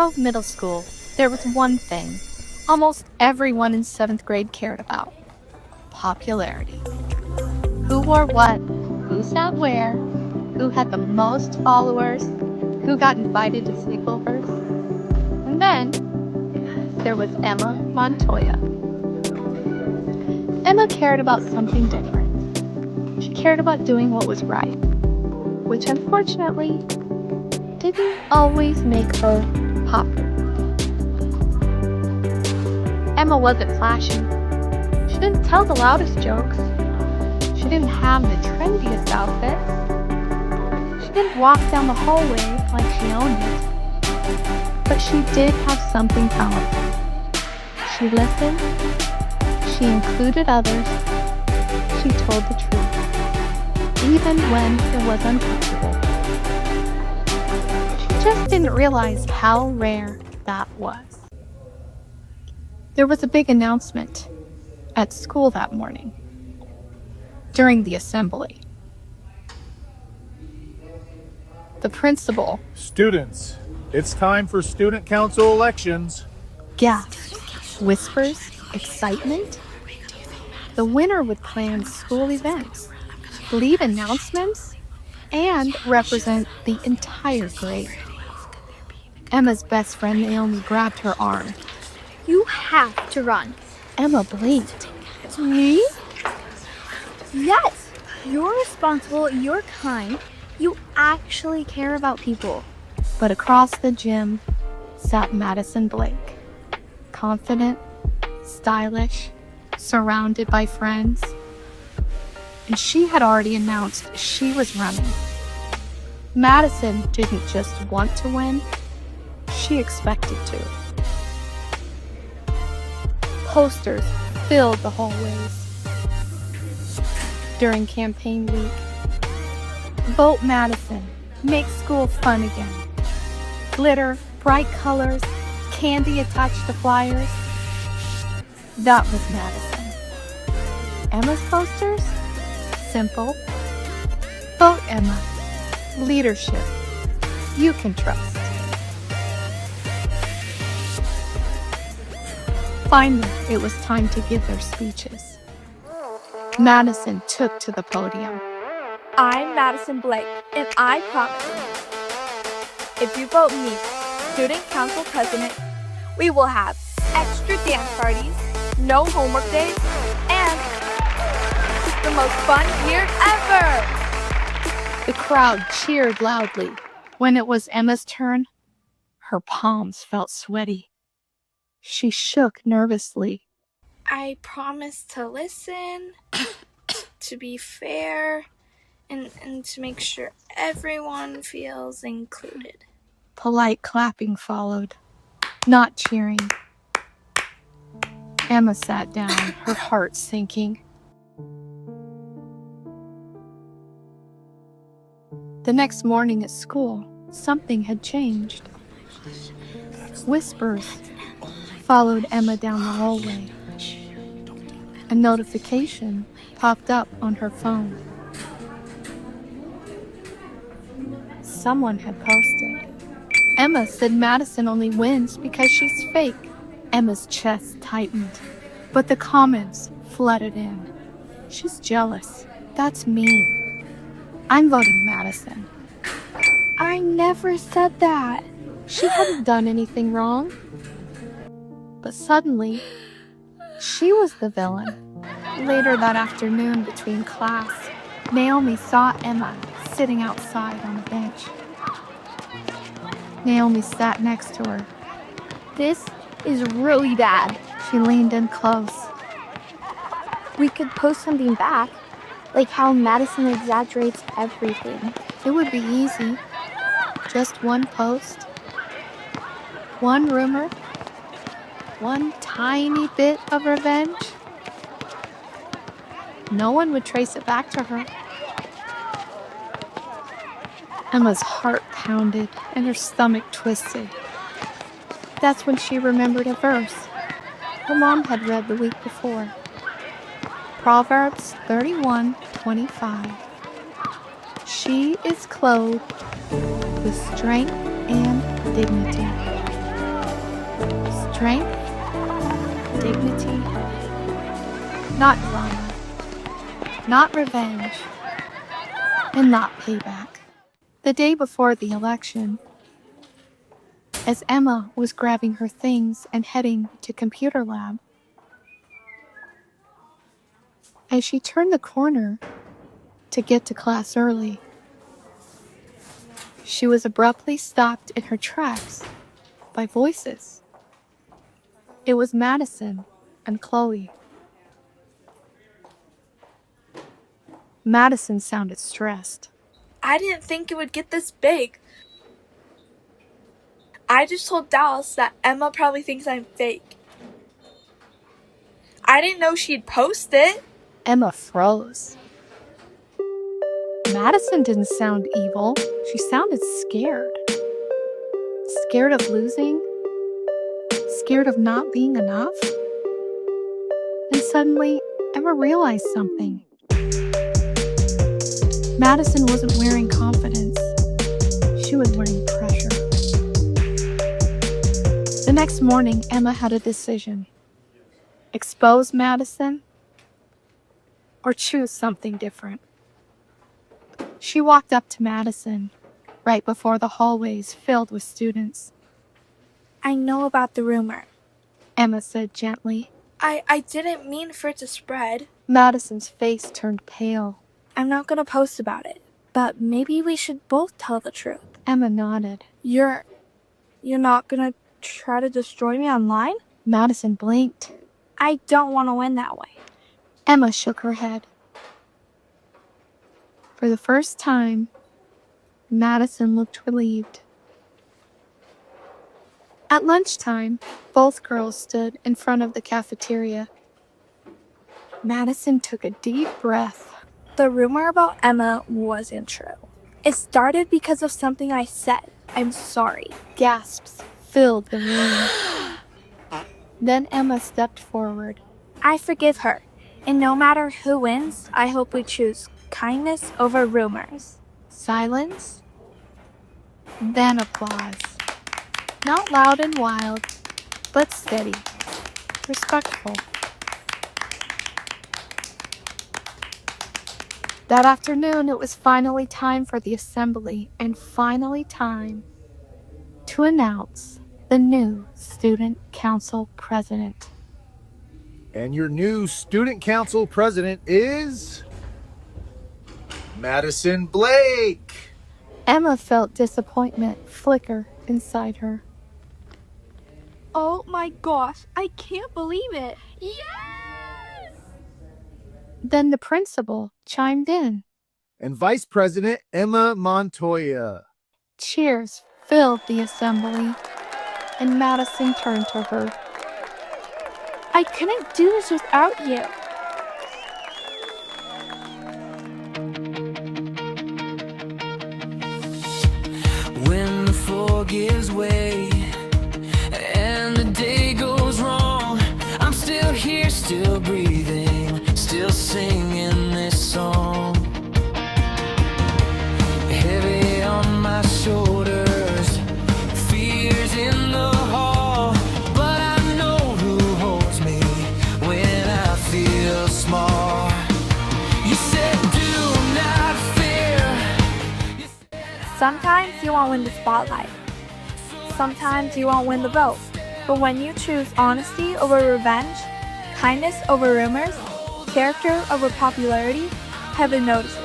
Grove Middle School, there was one thing almost everyone in 7th grade cared about: popularity. Who wore what? Who sat where? Who had the most followers? Who got invited to sleepovers? And then there was Emma Montoya. Emma cared about something different. She cared about doing what was right, which unfortunately didn't always make her popular. Emma wasn't flashy. She didn't tell the loudest jokes. She didn't have the trendiest outfits. She didn't walk down the hallway like she owned it. But she did have something powerful. She listened. She included others. She told the truth, even when it was uncomfortable. She just didn't realize how rare that was. There was a big announcement at school that morning during the assembly. The principal Students, it's time for student council elections. gasped, whispers, excitement. The winner would plan school events, lead announcements, and represent the entire grade. Emma's best friend Naomi grabbed her arm. You have to run. Emma blinked. Me? Yes. You're responsible. You're kind. You actually care about people. But across the gym sat Madison Blake, confident, stylish, surrounded by friends. And she had already announced she was running. Madison didn't just want to win, she expected to. Posters filled the hallways. During campaign week, vote Madison, make school fun again. Glitter, bright colors, candy attached to flyers. That was Madison. Emma's posters? Simple. Vote Emma. Leadership. You can trust. Finally, it was time to give their speeches. Madison took to the podium. I'm Madison Blake, and I promise, if you vote me student council president, we will have extra dance parties, no homework days, and the most fun year ever! The crowd cheered loudly. When it was Emma's turn, her palms felt sweaty. She shook nervously. I promise to listen, to be fair, and to make sure everyone feels included. Polite clapping followed, not cheering. Emma sat down, her heart sinking. The next morning at school, something had changed. Whispers followed Emma down the hallway. A notification popped up on her phone. Someone had posted. Emma said Madison only wins because she's fake. Emma's chest tightened, but the comments flooded in. She's jealous. That's mean. I'm voting Madison. I never said that. She hadn't done anything wrong. But suddenly, she was the villain. Later that afternoon between class, Naomi saw Emma sitting outside on a bench. Naomi sat next to her. This is really bad. She leaned in close. We could post something back, like how Madison exaggerates everything. It would be easy. Just one post, one rumor, one tiny bit of revenge. No one would trace it back to her. Emma's heart pounded and her stomach twisted. That's when she remembered a verse her mom had read the week before. Proverbs 31:25. She is clothed with strength and dignity. Strength, dignity, not drama, not revenge, and not payback. The day before the election, as Emma was grabbing her things and heading to computer lab, as she turned the corner to get to class early, she was abruptly stopped in her tracks by voices. It was Madison and Chloe. Madison sounded stressed. I didn't think it would get this big. I just told Dallas that Emma probably thinks I'm fake. I didn't know she'd post it. Emma froze. Madison didn't sound evil. She sounded scared. Scared of losing? Scared of not being enough? And suddenly, Emma realized something. Madison wasn't wearing confidence. She was wearing pressure. The next morning, Emma had a decision. Expose Madison or choose something different. She walked up to Madison right before the hallways filled with students. I know about the rumor. Emma said gently. I didn't mean for it to spread. Madison's face turned pale. I'm not gonna post about it, but maybe we should both tell the truth. Emma nodded. You're not gonna try to destroy me online? Madison blinked. I don't want to win that way. Emma shook her head. For the first time, Madison looked relieved. At lunchtime, both girls stood in front of the cafeteria. Madison took a deep breath. The rumor about Emma wasn't true. It started because of something I said. I'm sorry. Gasps filled the room. Then Emma stepped forward. I forgive her. And no matter who wins, I hope we choose kindness over rumors. Silence. Then applause. Not loud and wild, but steady, respectful. That afternoon, it was finally time for the assembly and finally time to announce the new student council president. And your new student council president is Madison Blake. Emma felt disappointment flicker inside her. Oh my gosh, I can't believe it. Yes! Then the principal chimed in. And Vice President Emma Montoya. Cheers filled the assembly, and Madison turned to her. I couldn't do this without you. When the floor gives way and the day goes wrong, I'm still here, still breathing, still singing this song. Heavy on my shoulders, fears in the hall, but I know who holds me when I feel small. You said do not fear. Sometimes you won't win the spotlight. Sometimes you won't win the vote. But when you choose honesty over revenge, kindness over rumors, character over popularity, heaven notices.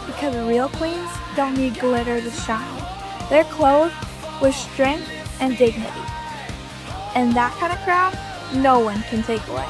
Because real queens don't need glitter to shine. They're clothed with strength and dignity. And that kind of crown, no one can take away.